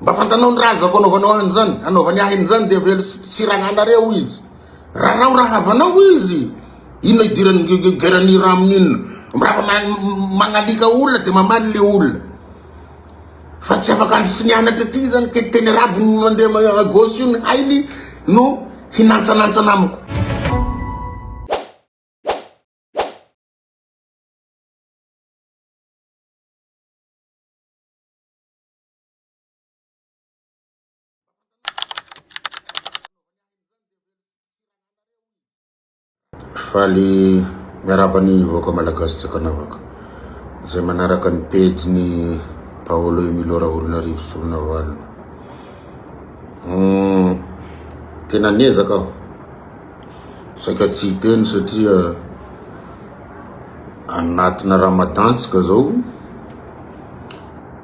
Mba fantanao ny razako anaovanao an'izany, anaovany ahy an'izany dia velo tsy rahanareo izy. Rahanao rahavanao izy. Ino idirany gerany raha amin'inona. Mbrava magnalika olona dia mamaly le olona. Fa tsy afaka andro sy nianatra ty zany ke teny raby mandeha gauche io ny hainy no hinantsanantsana amiko. Faly miarabany voaka malagasy tsakanavaka zay manaraka ny page ny Paolo Emilio Raholinarivo Solonavalona. Tena niezaka aho saika tsy hiteny satria anatina Ramadantsika zao,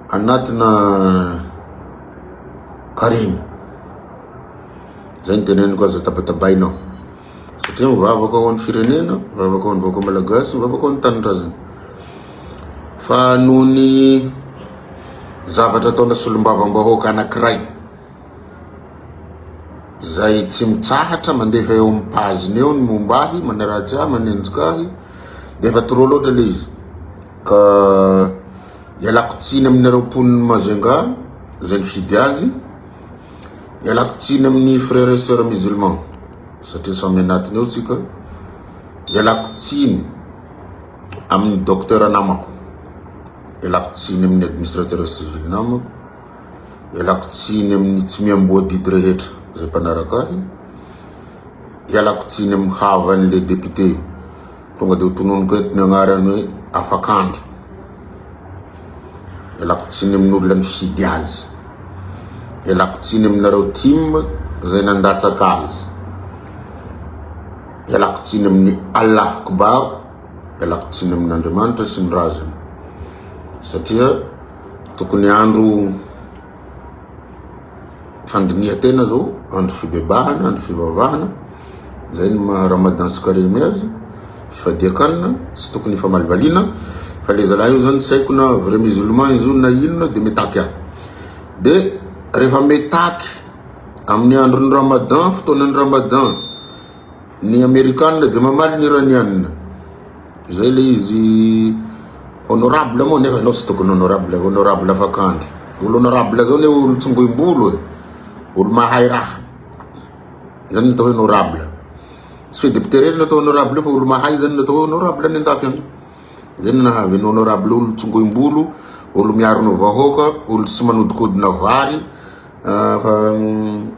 anatina Karimy zay ny teneniko aza tabatabainao satria mivavaka ao amin'ny firenena, mivavaka ao ny voaka malagasy, mivavaka ao ny tanindrazana. Fa noho ny zavatra ataona solombavam-bahoaka anankiray zay tsy mitsahatra mandefa eo amin'ny pageny eo ny mombahy, manaratsy ahy, manenjika ahy, dia efa trop loatra le izy. Ka ialako tsiny amin'ny aeropon'ny Majunga zay nifidy azy, ialako tsiny amin'ny frères et sœurs musulmans satria samy anatiny eo tsika, ialako tsiny amin'ny docteur namako, ialako tsiny amin'ny administrateur civil namako, ialako tsiny amin'ny tsy miamboa didy rehetra zay mpanaraka ahy, ialako tsiny amin'ny havan'le député tonga dia hotononiko eto ny agnarany hoe Afakandro, ialako tsiny amin'ny olona nifidy azy, ialako tsiny aminareo team zay nandatsaka azy, ialako tsiny amin'ny Allah Akbar, ialako tsiny amin'Andriamanitra sy ny razany satria tokony andro fandinihan-tena zao, andro fibebahana, andro fivavahana, zay ny maha Ramadan sy Karimy azy, fifadiakanina, tsy tokony famalivalina. Fa le zalahy io zany tsy haiko na vrai musulman izy io na inona dia metaky ahy. Dia rehefa metaky amin'ny andron'ny Ramadan, fotoanan'ny Ramadan, ny Amerikanina dia mamaly ny Iranianina. Zay le izy honorable moa, nefa ianao tsy tokony honorable Afakandro. Olo honorable zao ne olo tsongoim-bolo e, olo mahay raha, zany natao honorable. Tsy hoe député rehetra natao honorable fa olo mahay zany natao honorable any andafy any. Zay ny nahavy ny honorable, olo tsongoim-bolo, olo miaro ny vahoaka, olo tsy manodikodina vary,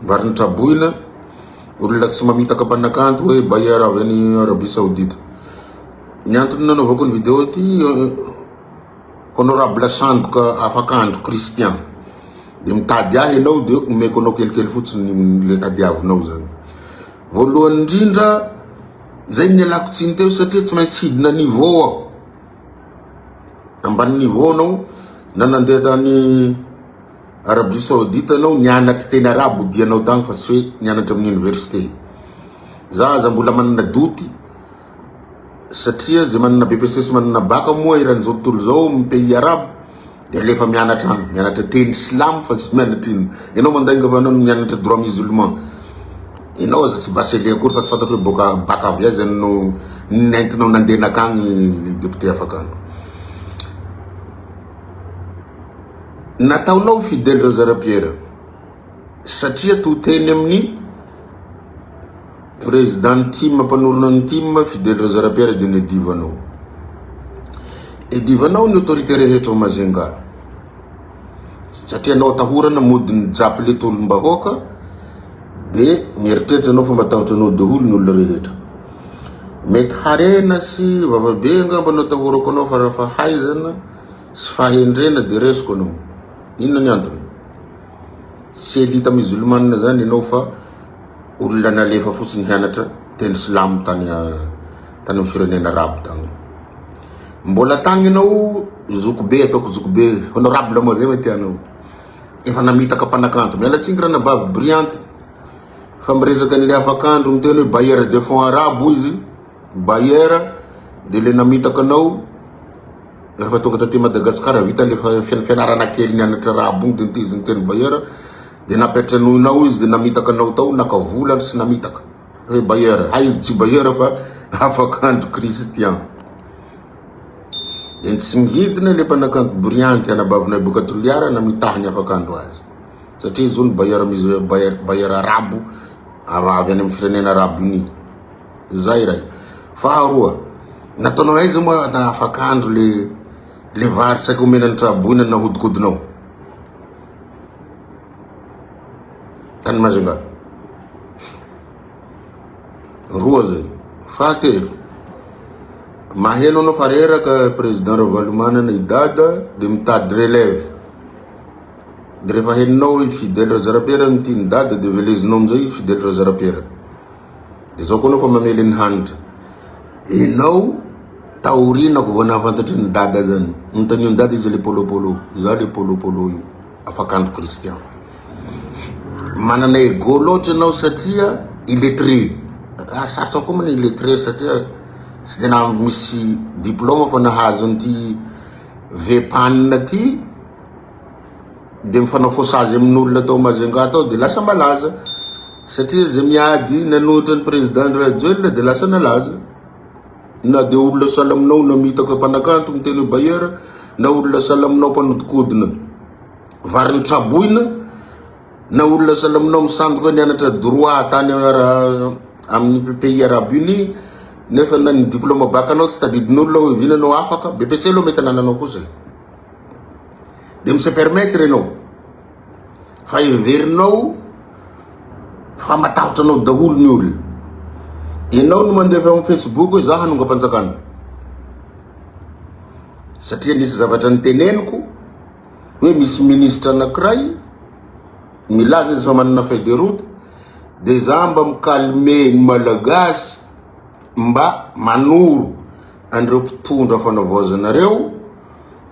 varin'ny traboina, olona tsy mamitaka mpanakanto hoe bailleur avy any Arabie Saoudite. Ny antony nanaovako ny vidéo ty, honorable Sandoka Afakandro Christian, dia mitady ahy ianao dia omeko anao kelikely fotsiny le tadiavinao zany. Voalohany indrindra zay nialako tsiny teo satria tsy maintsy hidina niveau aho, ambany niveau anao na nandeha tany Arabie Saoudite anao nianatra teny arabo dianao tany fa tsy hoe nianatra amin'ny université. Za mbola manana doty satria zay manana BPC sy manana baka moa iran'izao tontolo zao amin'ny pays arabe dia alefa mianatra any, mianatra teny Islam fa tsy mianatra ino. Ianao mandainga fa anao mianatra droit musulman, ianao aza tsy bachelier akory fa tsy fantatro hoe baka avy azy no nentinao nandeha nakagny député Afakandro. Nataonao fidèle Razarapiera satria toteny amin'ny président team, mpanorona ny team fidèle Razarapiera dia nedivanao. Edivanao ny autorité rehetra Majunga satria anao atahorana modiny japy le tolom-bahoaka dia mieritreritra anao fa matahotra anao daholo ny olona rehetra. Mety harena sy vavabe angamba anao atahorako anao fa raha fahaizana sy fahendrena dia resiko anao. Inona ny antony? Tsy elita musulmane zany ianao fa olona nalefa fotsiny hianatra teny Islam tany amin'ny firenena arabe tany. Mbola tany ianao zokobe, ataoko zokobe, honorable moa zay mety anao, efa namitaka mpanakanto. Mialatsingy ranabavy brillante fa miresaka an'ile Afakandro miteny hoe bailleur de fonds arabo izy, bailleur dia le namitaka anao rehefa tonga taty Madagasikara vita le fianarana kely nianatra rabony de niteziny teny Bayeur de napetranonao izy de namitaka anao tao nakavolana sy namitaka hoe Bayeur izy tsy Bayeur fa afakandro Kristian de tsy mihidina le mpanakanto Brianty anabavina boka Toliara na mitahany afakandro azy satria izy zony Bayeur mizy Bayeur arabo avy any amin'ny firenena arabo iny zay ray faharoa nataonao aiza moa na afakandro le vary saika omenany traboina na hodikodinao tany Majunga roa zay fahatelo maheno anao fa reraka président Ravalomanana idada de mitady relève de rehefa heninao Fidèle Razarapiera nitiny dada de velezinao amizay Fidèle Razarapiera de zao koa anao fa mamely ny hanitra enao taorinako vao nahafantatry ny dada zany notanio ny dada izy le polopolo za le polopolo io afakandro Kristian manana ego loatra anao satria illettré sarotra koa mana illettré satria tsy tena misy diplôma fa nahazo an'ity vepanina ty de mifanao fosage amin'olona tao Majunga tao de lasa malaza satria zay miady nanohitra ny président Rajoelina de lasa nalaza na de olona sala aminao namitaka mpanakanto miteny Bayeur na olona sala aminao mpanodikodina variny traboina na olona sala aminao misandoka nianatra droit tany amin'ny pays arabe uni nefa na ny diplôma bac anao tsy tadidin'olona hoe vinanao afaka BPC aloha mety anananao kosa de mise permettre anao fa heverinao fa matahotra anao daholo ny olona enao no mandefa amin'ny Facebook hoe za hanonga mpanjakana satria nisy zavatra niteneniko hoe misy ministre anankiray milaza izy fa manana feuille de route de za mba mikalme ny malagasy mba manoro andreo mpitondra fanavaozanareo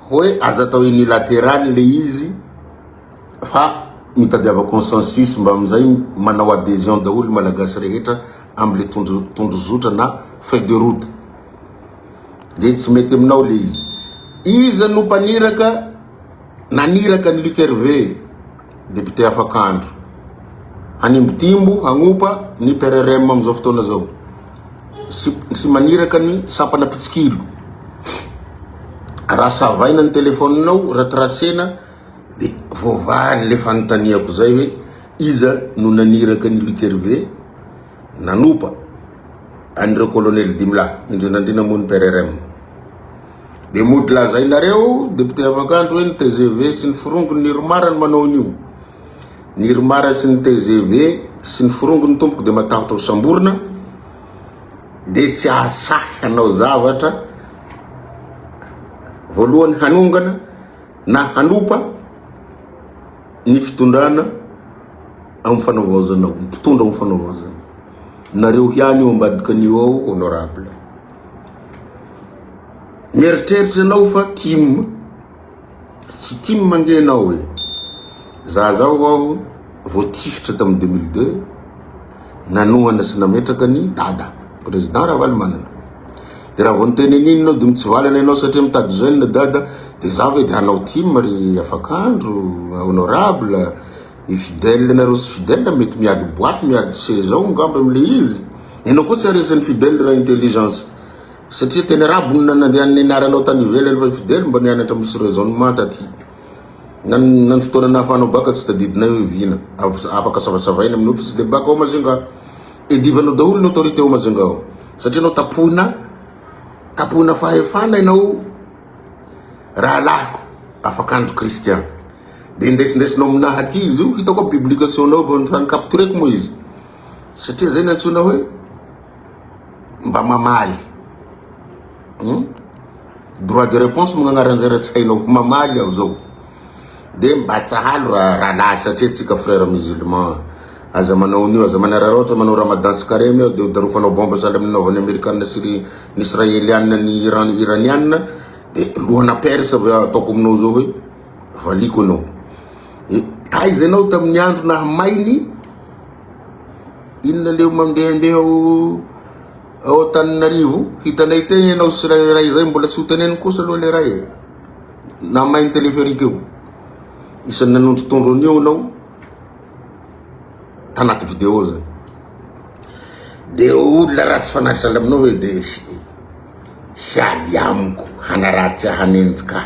hoe aza atao unilatéral le izy fa mitadiava consensus mba amizay manao adhésion daholo malagasy rehetra amle tondrozotra na feuille de route de tsy mety aminao le izy no mpaniraka naniraka ny Luc Hervé député afakandro hanimbitimbo hagnopa ny PRRM amizao fotoana zao sy maniraka ny sapana pitsikilo raha savaina ny telefoninao raha tracena de voavaly le fanontaniako zay hoe iza no naniraka ny Luc Hervé nanopa an'ireo colonel Dimla indrindrandrina moa ny PRRM de mody lazainareo député avakandro hoe ny TGV sy ny forongo ny Niromara ny manao an'io Niromara sy ny TGV sy ny forongo ny tompoko de matahotra ho samborina de tsy asahy hanao zavatra voalohany hanongana na hanopa ny fitondrana amin'ny fanaovaozanao mpitondra amin'ny fanaovaozana nareo hiany eo ambadika an'io ao honorable mieritreritra anao fa tim tsy tim mangenao hoe za zao aho voatifitra tamin'ny 2002 nanohana sy nametraka ny dada président Ravalomanana de raha vao niteny aninao de mitsivalana ianao satria mitady jeune dada de za hoe de hanao tim ry afakandro honorable Fidèle nareo sy Fidèle mety miady boîte miady saison ngamba amle izy enao koa tsy aresan'ny Fidèle raha intelligence satria teny arabo nandehan'ny niaranao tany ivelany fa Fidèle mba nianatra misy raisonnement taty nan fotoana nahafanao baka tsy tadidinay hoe vina afaka savasavaina amin'ny office de bac ao Majunga edivanao daholo ny autorité ao Majunga ao satria anao tapoina fahefana ianao raha lahiko afakandro Kristian de ndesindesinao aminaha aty izy io hitako publication nao mba nifanikaptureko moa izy satria zay nantsona hoe mba mamaly droit de réponse magnanaranjaratsy hainao mamaly ao zao de mba tsahalo raha lahy satria tsika frère musulman aza manao an'io aza manara ohatra manao ramadan sy carême ao de darofanao bomba saly aminao ny amerikanina sy ny israelianina ny iranianina de lohana perse ataoko aminao zao hoe valiko anao taiza anao tamin'ny andro nahamainy inona leo mandehandeha ao Antananarivo hitanay teny ianao sy ray zay mbola tsy ho teneny kosa aloha le ray na main téléphérique io isan'ny nanondro tondrony eo anao tanaty vidéo zany de olona ratsy fanasala aminao hoe de siady amiko hanaratsy hanenjika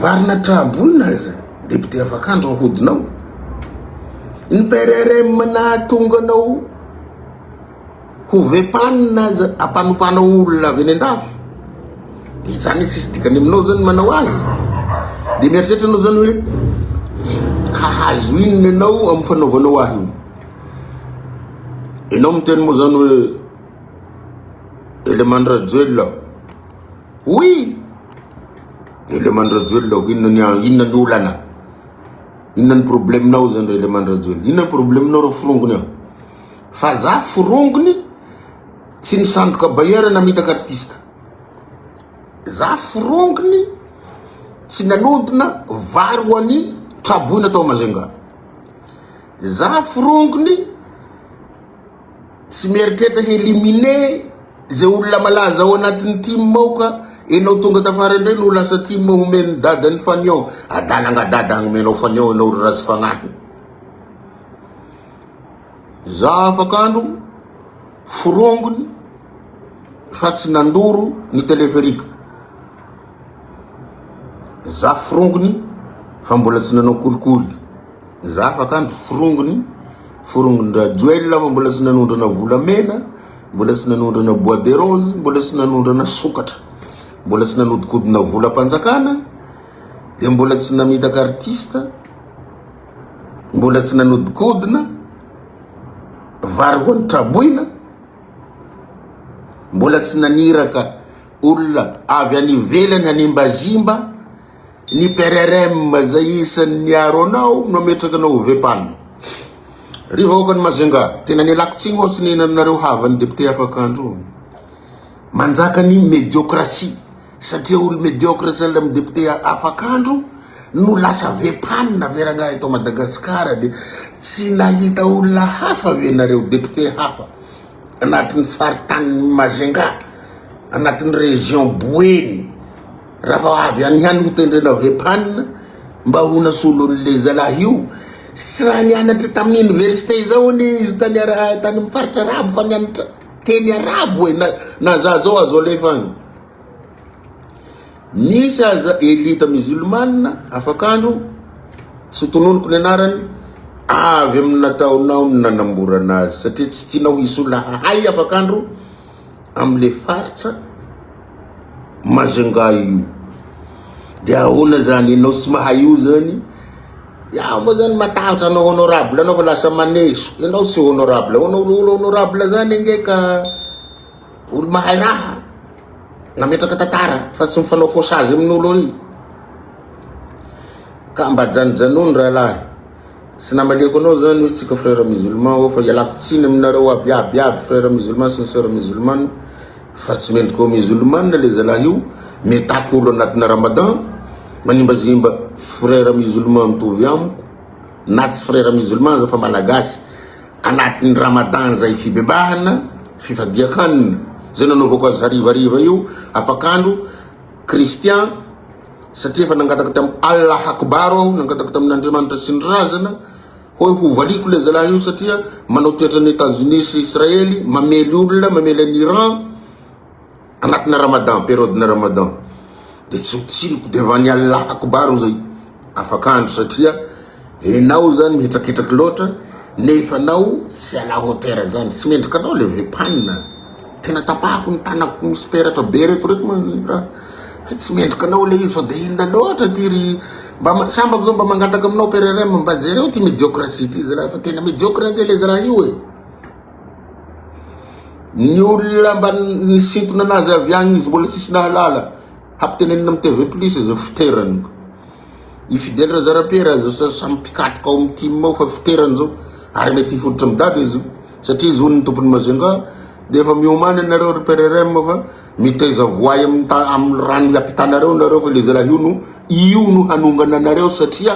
varina trabolina za député Afakandro ahodinao ny PRRM na tonga anao ho vepanina za ampanopanao olona avy eny andafy de zany tsisy dikany aminao zany manao azy de mieritreritra anao zany hoe hahazo inona anao amin'ny fanaovanao ahy io enao miteny moa zany hoe élément graduel oui élément graduel inona ny olana inona ny problème nao zany élément graduel inona ny problème nao ro forongony aho fa za forongony tsy nisandoka bailleur namitaka artiste za forongony tsy nanodina vary ho any traboina tao Mazenga za forongony tsy mieritreritra éliminer zay olona malaza ao anatin'ny team ao ka enao tonga tafara indray no lasa team homeny dadany faniao adalanga dada agnomenao faniao anao ratsy fagnahy za Afakandro forongony fa tsy nandoro ny téléphérique za forongony fa mbola tsy nanao kolikoly za Afakandro forongony graduel fa mbola tsy nanondrana volamena mbola tsy nanondrana bois de rose mbola tsy nanondrana sokatra mbola tsy nanodikodina volam-panjakana de mbola tsy namitaka artiste mbola tsy nanodikodina vary ho any traboina mbola tsy naniraka olona avy any ivelany animbazimba ny PRRM zay isan'ny aro anao nametraka anao vepanina riva okany Mazenga tena nialakotsiny ao sy nenanareo havany député Afakandro manjaka ny médiocratie satria olo médiocre zay amin'ny député Afakandro no lasa vepanina veranga eto Madagasikara de tsy nahita olona hafa venareo député hafa anatin'ny faritany Mazenga anatin'ny région Boeny raha avy any hany hotendrena vepanina mba hona solon'le zalahy io sy raha nianatra tamin'ny université zao ny izy tany amin'ny faritra arabo fa nianatra teny arabo hoe na za zao azo alefagny misy aza élite musulmane Afakandro sy tononoko ny anarany avy amin'ny nataonao ny nanamborana azy satria tsy tianao hisy olona hahay Afakandro amin'le faritra Mazenga io de ahoana zany enao sy mahay io zany yaho moa zany matahotra anao honorable anao fa lasa maneso enao sy honorable olo honorable zany engeka olo mahay raha nametraka tantara fa tsy mifanao fosage amin'olo ry ka mba janonjanony rahalahy sy namaleko anao zany hoe tsika frère musulman ao fa ialako tsiny aminareo abiaby frère musulman sy ny sœur musulmane fa tsy mendrika musulmane le zalahy io metaky olo anatina Ramadan manimbazimba frère musulman mitovy amiko na tsy frère musulman za fa malagasy anatin'ny Ramadan zay fibebahana fifadiakanina zay nanaovako azy harivariva io Afakandro Christian satria fa nangataka tamin'ny Allah akbar aho nangataka tamin'Andriamanitra sy ny razana hoe ho valiko le zalahy io satria manao toetra ny États-Unis sy Israely mamely olona mamely any Iran anatina Ramadan période na Ramadan de tsy hotsiniko devant ny Allah akbar zay Afakandro satria enao zany mihitrakitraky loatra nefa anao sy ala hotera zany sy mendrika anao le vepanina tena tapahako ny tanako misy peratra be reto raha tsy mendrika anao le izy fa de inona loatra ty ry mba sambako zao mba mangataka aminao PRRM mba jereo ty médiocratie ty zalahy fa tena médiocre ange le zalahy io e ny olona mba nisintona anazy avy agny izy mbola tsisy nahalala hampitenenina amin'ny TV plus zay fiterany ifidèle razarapiera zao samy mpikatroka ao amin'ny team ao fa fiterany zao ary mety hifoditra midady izy satria izy ny tompony Mazenga de efa miomany anareo ry PRRM fa miteza voay amin'ny rano ampitanareo nareo fa le zalahy io no hanongana anareo satria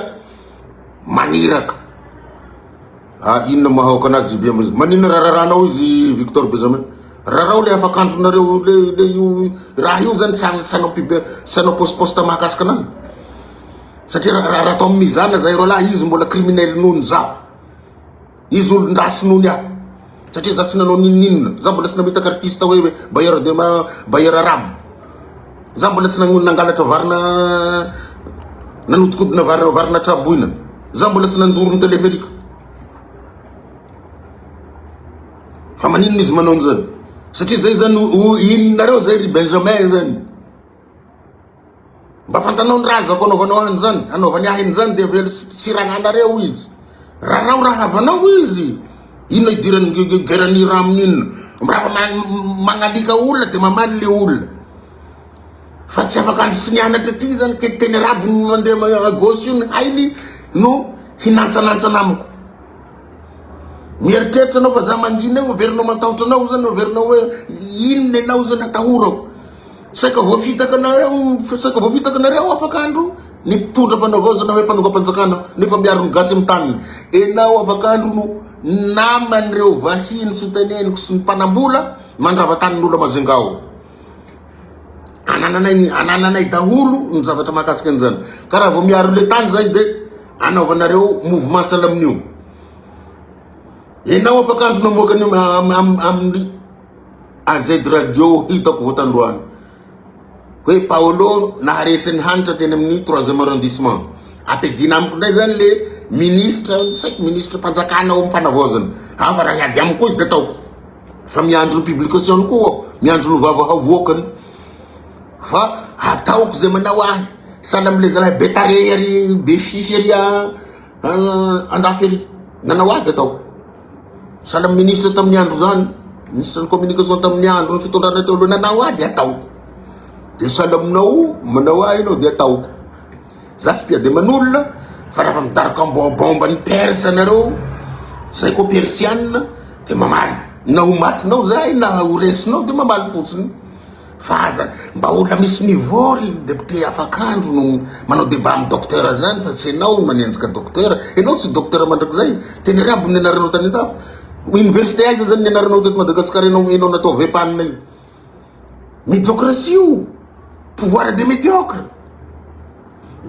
maniraka inona mahaoka anazy be manina rararanao izy Victor Benjamin Raha le afakandronareo le raha io zany sanao poste mahakasika anazy satria raha atao amin'ny mizana zay ro lahy izy mbola criminel noho ny za izy olon-drasy noho ny ahy satria za tsy nanao ninninona za mbola tsy namitaka artiste hoe bailleur arabe za mbola tsy nangalatra varina nanodikodina varina traboina za mbola tsy nandoro ny téléphérique fa maninona izy manao an'izany satria zay zany inonareo zay ry Benjamin zany mba fantanao ny razako anaovanao any zany anaovany ahiny zany de velo tsy rahanareo izy rahanao raha avanao izy inona idirany gerany raha amin'inona mrafa magnalika olona de mamaly le olona fa tsy afaka andro sy nianatra ty zany ke teny araby mandeha gauche io hainy no hinantsanantsana amiko mieritreritra anao fa za mangina eo averinao matahotra anao zany averinao hoe inona anao zany atahorako saika voafitaka nareo afaka andro ny mpitondra fanavozana hoe mpanonga-panjakana nefa miaro ny gasy amin'ny taniny enao afaka andro no naman'ireo vahiny sy teneniko sy ny mpanambola mandrava tanin'olo Mazingao anananay daholo ny zavatra mahakasika an'izany ka raha vao miaro le tany zay de anaovanareo mouvement salaminio enao afaka andro namoakany amin'ny AZ radio hitako votandroany hoe Paolo naharesany hanitra teny amin'ny 3e arrondissement ampedina amiko ndray zany le ministre saiko ministre mpanjakana ao am'fanavozana fa raha hiady amiko koa izy de ataoko fa miandro ny publication koa miandro ny vavahavoakany fa ataoko zay manao ahy sahala am'le zalahy betare ary be sisy ary andafy ary nanao ahy de ataoko sahala amin'ny ministre tamin'ny andro zany ministre ny communication tamin'ny andro ny fitondrana teo nanao ahy de ataoko de sahala aminao manao ahy anao de ataoko za tsy pia de manolona fa raha fa midaraka bomba ny perse nareo zay koa persianina de mamaly na ho matinao zay na ho resinao de mamaly fotsiny fa aza mba olona misy niveau ry député afakandro no manao débat amin'ny docteur zany fa tsy enao manenjika docteur enao tsy docteur mandrakizay teny riabo ny anaranao tany an-dafy université aiza zany ny anaranao teto Madagasikara enao natao vepanina io médiocratie io pouvoir de médiocre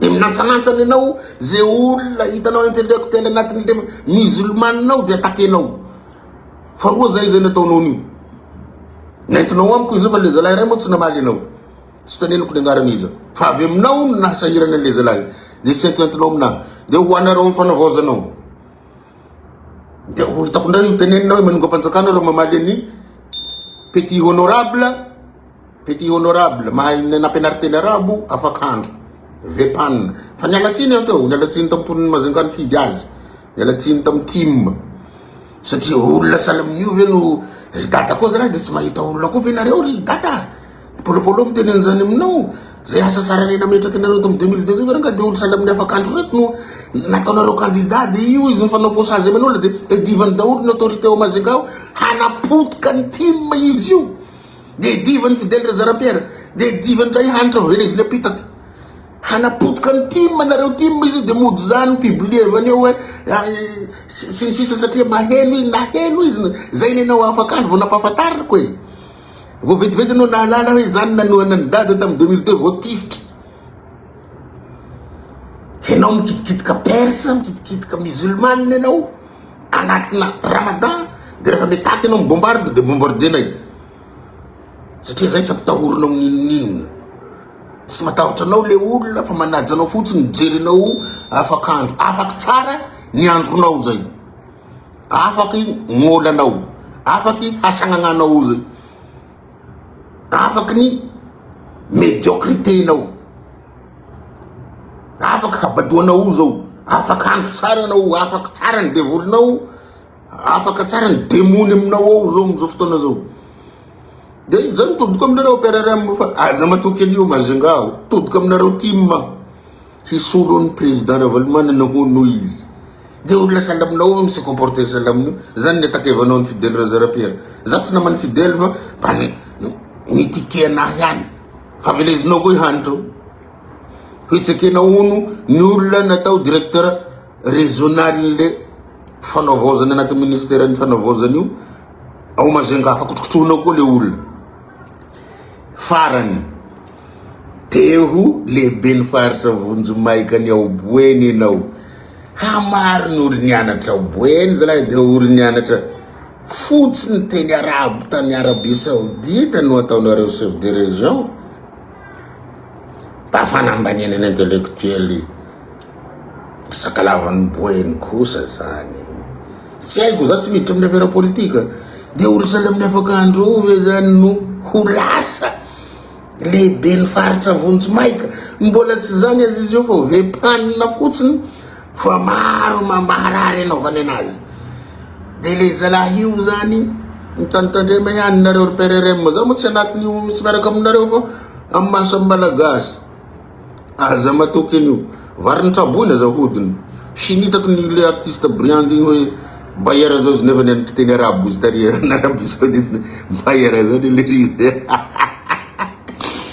de minantsanantsany anao zay olona hitanao intellectuel anatin'le musulmananao de atakenao fa roa zay zay nataonao an'io nentinao amiko izy fa le zalahy ray moa tsy namaly anao tsy taneniko ny angarany izy fa avy aminao no nahasahirana le zalahy de sy entinao aminahy de ho anareo amin'ny fanavozanao de ho hitako ndray io teneninao hoe manonga-panjakana reo mamaly any petit honorable mahay nampianariteny arabo afakandro vepanina fa nialatsiny aho teo nialatsiny tampon'ny Mazingana fidy azy nialatsiny tam team satria olona sahala amin'io ve no ry data koa zalahy de tsy mahita olona koa ve nareo ry data polopolo miteny an'izany aminao zay asa sarany nametraky nareo tam 2012 ranga de olo sahala amin'ny afakandro reto no nataonareo candidat de io izy mifanao faussage amin'olona de edivany daholo ny autorité au Mazingao hanapotika ny team izy io de divany Fidèle Razarapierre de divany ray hanitra veleziny apitaky hanapotika ny team nareo team izy de mody zany publie avany eo hoe sy ny sisa satria maheno izy naheno izy zay nenao afakandro vao nampahafantarina koa e vao vetivety anao nahalala hoe zany nanohana ny dada tamin'ny 2002 vao tifitra enao mikitikitika perse mikitikitika musulmane enao anatina ramadan de rehefa metaky enao mibombarde de bombardenay satria zay tsy ampitahorinao ninninona tsy matahotra anao le olona fa manajanao fotsiny jerinao afakandro afaky tsara ny andronao zay afaky gn'olanao afaky hasagnananao zay afaky ny médiocrité-nao afaky habadoanao zao afakandro tsara anao afaky tsara ny devolinao afaky tsara ny demony aminao ao zao am'izao fotoana zao de zany todiko aminareo PRRM fa aza matoky an'io Mazingao todiko aminareo team hisolo ny président Ravalomanana nahono izy de olona sahala aminao misy comporter sahala amin'io zany ny atakevanao ny Fidèle Razarapierre za tsy namany Fidèle fa mba ny tike anahy ihany fa velezinao koa hanitra hitsakenao ono ny olona natao directeur régional le fanavozana anaty ministère ny fanavozana io ao Majunga fa kutkutuna ko le olona farany teho lehibe ny faritra Vonjimaika ny ao Boeny ianao hamary ny olo nianatra ao Boeny zalahy de olo nianatra fotsiny teny arabo tany Arabie Saoudite no ataonareo chef de région mba fanambanenana intellectuel sakalavan'ny Boeny kosa zany tsy haiko za tsy miditra amin'ny affaire politika de olo sala amin'ny afakandro zany no ho lasa lehibe ny faritra Vonjimaika mbola tsy zany azy izy io fa vepanina fotsiny fa maro mamarary anaovany anazy de le zalahy io zany mitantandrema ihany nareo PRRM za mo tsy anatin'io tsy miaraka aminareo fa amin'ny maso amin'ny malagasy aza matoky an'io variny trabony aza hodiny sinitako ny le artiste brillant igny hoe bayera zao izy nefa ny teny arabo izy taria na Arabie Saoudite bayera zao ny le izy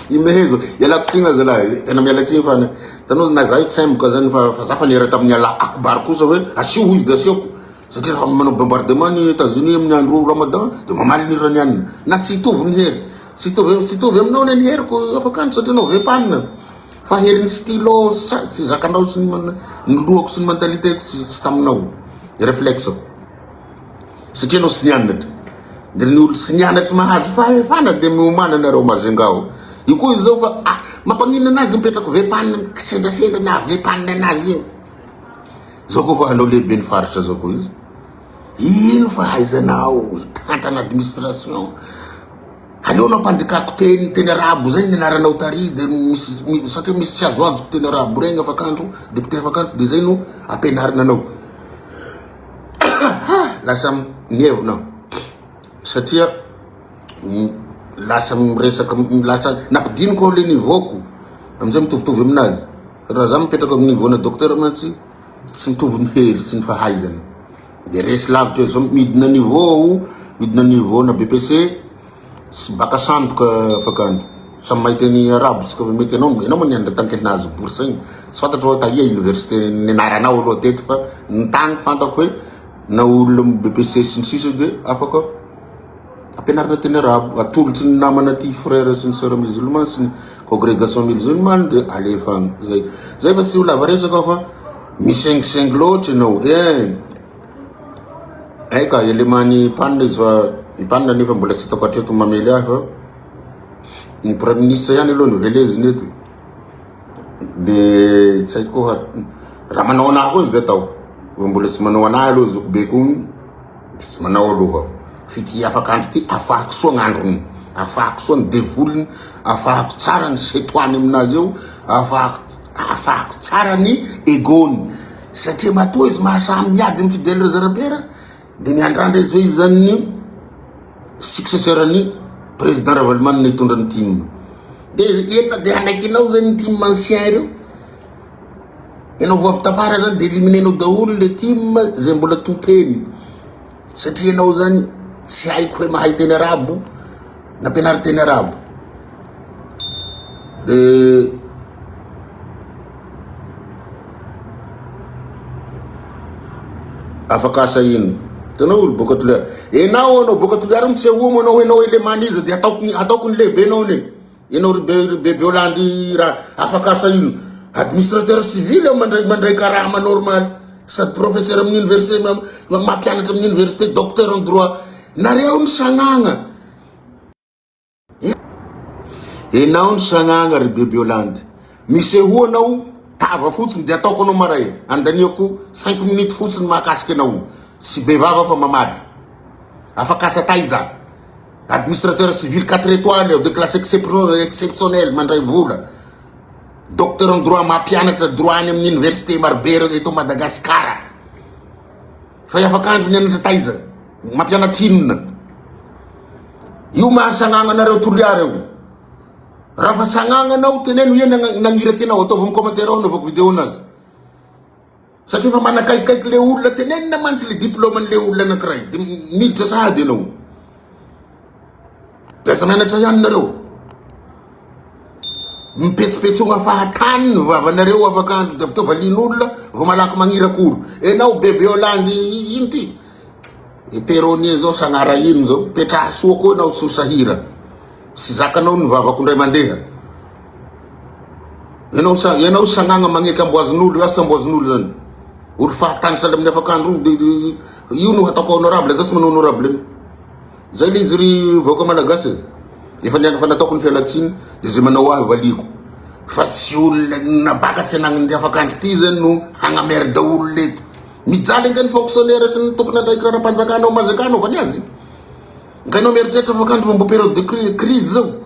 imehezo yalako tsigna zalahy tena mialatsigny fa tanao na za io tsemboka zany fa za fa nera tamin'ny Allah akbar kosa hoe asio izy de asioko satria fa manao bombardement ny États-Unis amin'ny andro Ramadan de mamaly ny iranianina na tsy hitovy ny hery tsy hitovy aminao ny hery ko afakandro satria anao vepanina fa herin'ny stylo tsy zakanao sy ny lohako sy ny mentalitéko tsy taminao réflexeko satria anao sy nianatra de ny olo sy nianatra mahazo fahefana de miomana nareo Majungao io koa izy zao fa mampanino anazy mipetraka vepanina sendrasendra na vepanina anazy io zao koa fa anao lehibe ny faritra zao koa izy ino fa haizanao tantana administration aleonao mpandikako teny arabo zay ny anaranao tary de satria misy tsy azo azoko teny arabo regny afakandro député afakandro de zay no ampianarinanao lasa nievonao satria lasa miresaka lasa nampidiniko le niveauko amizay mitovitovy aminazy raha za mipetraka amin'ny niveau na docteur mantsy tsy mitovy ny hery sy ny fahaizana de resy lavitra zao midina niveau na BPC sy baka sandoka afakandro samy mahiteny arabo tsika mety anao mo niandra tankenazy bourse igny tsy fantatra hoe taia université nianaranao aloha teto fa ny tany fantako hoe na olo BPC sy ny sisa de afaka ampianarina teny arabo atolotsy ny namana ty frère sy ny sœur musulman sy ny congrégation musulmane de alefagny zay fa tsy ho lava resaka fa misengisengy loatra ianao eka elemany panina izy fa ipanina nefa mbola tsy hitako hatreto mamely ahy fa ny premier ministre ihany aloha noveleziny eto de tsy haiko raha manao anahy koa izy de atao mbola tsy manao anahy aloha zoko be kony tsy manao aloha fity afakandro ty afahako soa gn'androny afahako soa ny devoliny afahako tsara ny setoany aminazy eo afahako tsara ny egony satria matoa izy mahasamy miady ny fidèle réservaire de miandrandra izy hoe izy zany ny successeur ny président Ravalomanina hitondra ny team de ena de anaikinao zany ny team ancien reo enao voavy tafara zany de éliminenao daholo le team zay mbola toteny satria enao zany tsy haiko hoe mahay teny arabo na ampianary teny arabo de afaka asa ino tanao olo boka toliara anao boka toliara tsy ahomo anao enao elemany izy de ataoko ny lehibe anao ne enao bebe Hollande raha afaka asa ino administrateur civil mandray karama normal sady professeur amin'ny université mampianatra amin'ny université docteur en droit nareo ny sagnagna enao ny sagnagna ry bebe Hollande misy ahoanao tava fotsiny de ataoko anao maray andaniako 5 minutes fotsiny mahakasika anao sy be vava fa mamaly afaka asa taiza administrateur civil 4 étoiles de classe exceptionnelle mandray vola docteur en droit mampianatra droit any amin'ny université marobe eto Madagasikara fa afakandro nianatra taiza mampianatra inona io mahasagnagna anareo toliara io raha fa sagnagna anao teneno iena nagniraky anao ataovy amin'ny commentaire ao navako vidéo anazy satria fa manakaikaiky le olona tenenina mantsy le diplôme an'le olona anankiray de miditra sahady anao de mianatra ihany nareo mipetsipetsogna fahatany ny vavanareo afakandro de fitaova lin'olona vo malaky magniraky olo enao bebe Hollande ino ty Peronier zao sagnara ino zao petraha soa koa anao sosahira sy zakanao ny vavako ndray mandeha ianao sagnagna magneky amboazin'olo asa amboazin'olo zany olo fahatany sahala amin'ny afakandro io no hataoko honorable za sy manao honorable zay le izy ry vahoaka malagasy efa niagna fa nataoko ny fialatsiny de zay manao ahy valiko fa tsy olona nabaka sy anagn'ny afakandro ty zany no hagnamerda olo leto mijaly angany fonctionnaire sy ny tompony andraiky raha-panjakanao mazakanao vany azy nganao mieritreritra afakandro fa mbo période de crise zao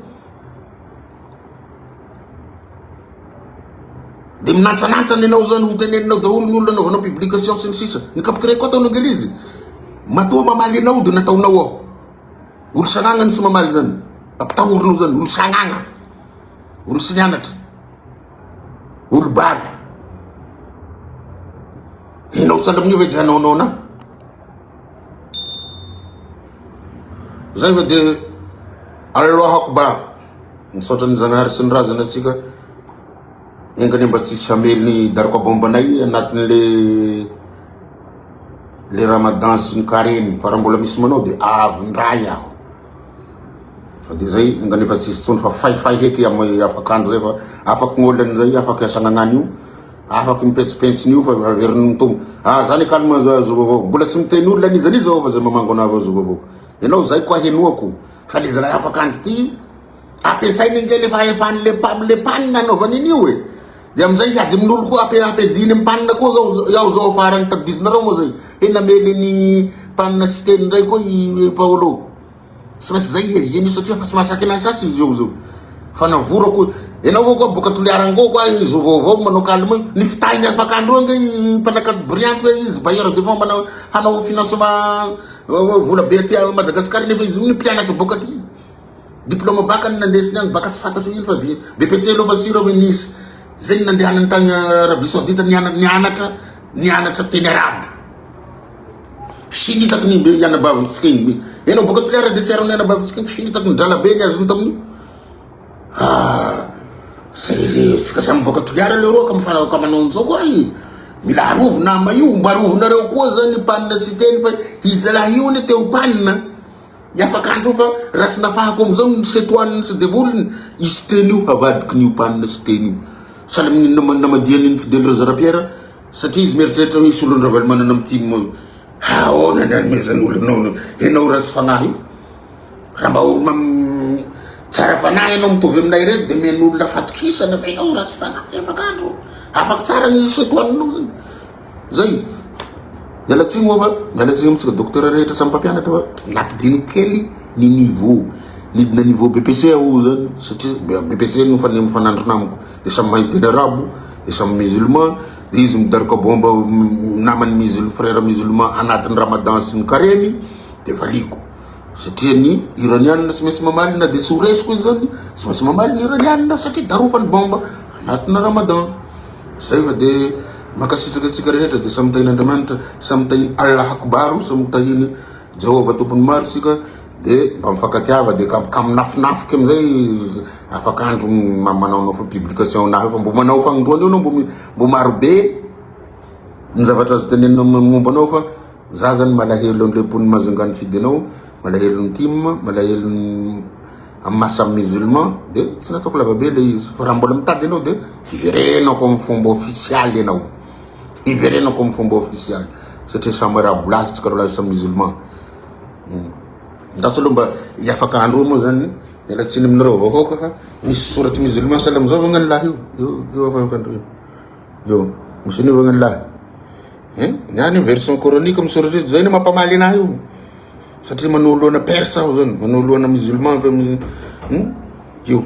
de minantsanantsany anao zany ho teneninao daholo ny olona anaovanao publication sy ny sisa ny capturé koa ataonao gelizy matoa mamaly anao de nataonao ao olo sagnagna sy mamaly zany ampitahorinao zany olo sagnagna olo sy nianatra olo bato enao sahala amin'io ve de hanaonao na zay fa de allohako ba misaotra ny zagnahary sy ny razana atsika engany mba tsisy hamely ny daroko bombanay anatin'le ramadan sy ny kareny fa raha mbola misy manao de avondray aho fa de zay engany efa tsisy tsony fa faifay heky afakandro zay fa afaky gn'olany zay afaky asagnanany io afaky mipetsipetsiny io fa averiny mitombo zany kalma azo avao mbola tsy miteny olona anizanizy avao fa zay mamango anavy azo avao ianao zay koa henoako fa le zalahy afakandro ty ampiasainy nge le fa efan'le panina anaovany an'io de amizay hiady amin'olo koa ampediny amy panina koa zao iaho zao afarany tadizinareo moa zay namely ny panina sy teny ndray koa i Paolo sy maintsy zay ino satria fa tsy mahasaky anazy sasy izy eo zao fa navorako enao avao koa boka toliarangô koa izy vaovao manao kalma ny fitahiny afakandro nga mpanakady brillante hoe izy bailleur de fonds manao hanao financement vola be aty Madagascar nefa izy ny mpianatra boka aty diplôme baka ny nandesiny agny baka tsy fantatro ino fa BPC lova siro ministre zay nandehanany tagny Arabie Saoudite nianatra teny arabe sy nitako ny ianabavitsika igny enao boka toliara de serony ianabavitsika igny sy nitako ny drala be ny azony taminy tsika samy boka toliara le roa ka manao an'izao koa mila arovo nama io mba arovonareo koa zany panina sy teny fa izy laha io ny teo panina miafakandro fa raha sy nafahako amizao ny setoaniny sy devoliny izy teny io havadiky n'io panina sy teny io sahala amin'ny namadiany ny Fidèle Razarapiera satria izy mieritreritra hoe solony ravali manana amity ahoana ny anomezan'olo enao raha tsy fanahy raha mba tsara fanahy anao mitovy aminay reto de men'olona fatokisana fa enao raha tsy fanahy afakandro afaky tsara ny setoaninao zany zay mialatsiny moa fa mialatsiny amitsika docteur rehetra samy mpampianatra fa nampidino kely ny niveau nidina niveau BPC ao zany satria BPC no mifanandro namako de samy mahiteny arabo de samy musulman de izy midarika bomba namany frère musulman anatin'ny ramadan sy ny karemy de valiko satria ny iranianina sy maintsy mamaly na de tsy horesiko izy zany sy maintsy mamaly ny iranianina satria darofany bomba anatin'ny ramadan zay fa de makasitraka atsika rehetra de samy tahiny Andriamanitra samy tahiny Allah akbar samy tahiny Jehova tompony maro sika de mba mifakatiava de ka minafinafiky amizay afakandro manaonao fa publication nahy fa mbo manao fagnindroany io anao mbo maro be ny zavatra azo tenenina momba anao fa za zany malahelo an'le mpony mazangany fidy anao malahelo ny team malahelo ny amy masamy musulman de tsy nataoko lavabe le izy fa raha mbola mitady anao de hiverenako amy fomba officialy anao hiverenako amy fomba officialy satria samy arabo lahy tsika rolahy samy musulman ndatsy aloha mba hiafakandro moa zany mialatsiny aminareo vahoaka fa misy soratry musulman sahala amizao va gnany lahy io afakandro io misy anio va gnany lahy niany version coranique misoratry zay ny mampamaly anahy io satria manoloana persa aho zany manoloana musulman fa io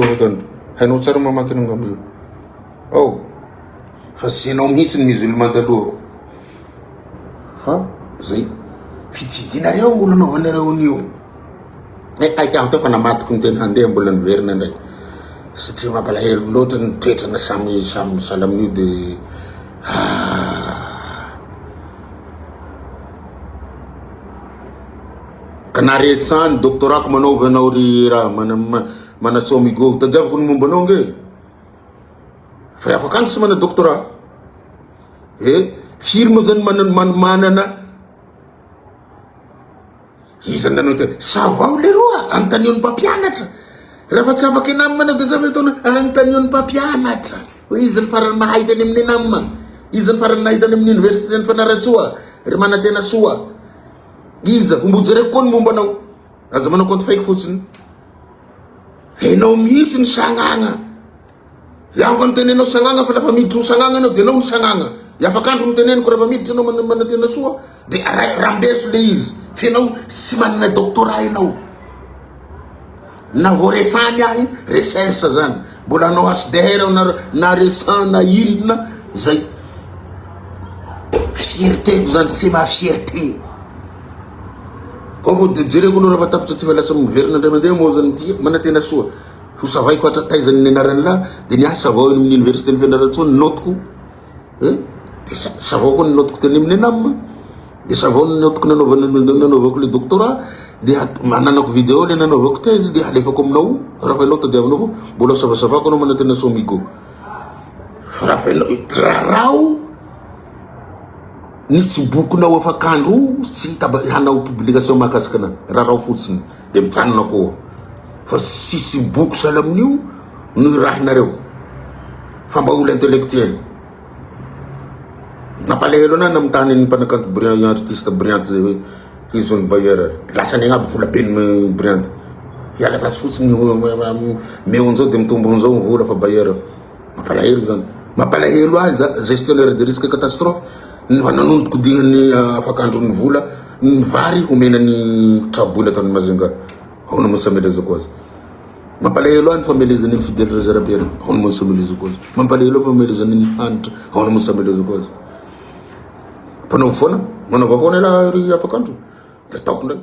afakandro hainao tsara mamaky anao ngam io fa sinao mihitsy ny musulman talohako fa zay fitsidinareo olo anaovanareo an'io aho teo fa namatiko ny teny handeha mbola niverina ndray satria mampalahelo loatra ny toetrana samy sahala amin'io de ka naresany doctorako manaova anao ry raha manasao amigo tadiavako ny momba anao nge fa afakandro sy mana doctorat firme zany manana Izy nanao te savao leroa antanion'ny mpampianatra. Raha tsy afaka namana de zavatra tona antanion'ny mpampianatra. Izy ny farany mahay tany amin'ny namma. Izy ny farany nahitany amin'ny université ny Fianaratsoa, ry Manantena soa. Izy fombotsy reko koa ny mombanao. Aza manao compte fake fotsiny. Enao mihitsy ny sagnagna. Iango ny tenenao sagnagna fa lafa miditry ho sagnagna anao de enao ny sagnagna. Iafakandro ny teneniko rehefa miditry anao Manantena soa de rambeso le izy. Fa enao sy manana doctorat enao. Na voaresany ahy recherche zany. Mbola anao HDR na resan na inona zay. Fierté zany c'est ma fierté. Ko vo de jereko anao raha tapitra ty fa lasa miverina ndray mandeha moa zany ty Manantena soa. Ho savaiko atra taizany ny anarany la de niasa avao amin'ny université ny Fianaratsoa ny notiko. De savao koa ny notiko teny amin'ny namma. De savao ny notiko nanaovako le doctorat. De mananako vidéo le nanaovako thèse de alefako aminao. Raha fa enao tadiavinao fo mbola savasavako anao Manantena soa migo. Fa raha fa enao rarao ny tsy bokinao afakandro tsy hanao publication mahakasika anahy rarao fotsiny de mitsanona koa fa sisy boky sahala amin'io no rahinareo fa mba olo intellectuel. Nampalahelo anahy na mitany ny mpanakanto brillant artiste brillante zay hoe izy ny bailleur lasany agnaby vola be ny brillante iala fa tsy fotsiny meonjao de mitombo an'izao ny vola fa bailleur. Mampalahelo zany mampalahelo azy gestionnaire de risque catastrophe nanondiko dignany afakandro ny vola ny vary homenany traboly ataony Mazinga. Ahoana monsy amelezako azy. Mampalahelo any famelezany ny fidèle réserve. Ahoana monsy amelezako azy. Mampalahelo famelezany ny hanitra. Ahoana monsy amelezako azy. Mpanao foana manao foana ela ry afakandro de ataoko ndray.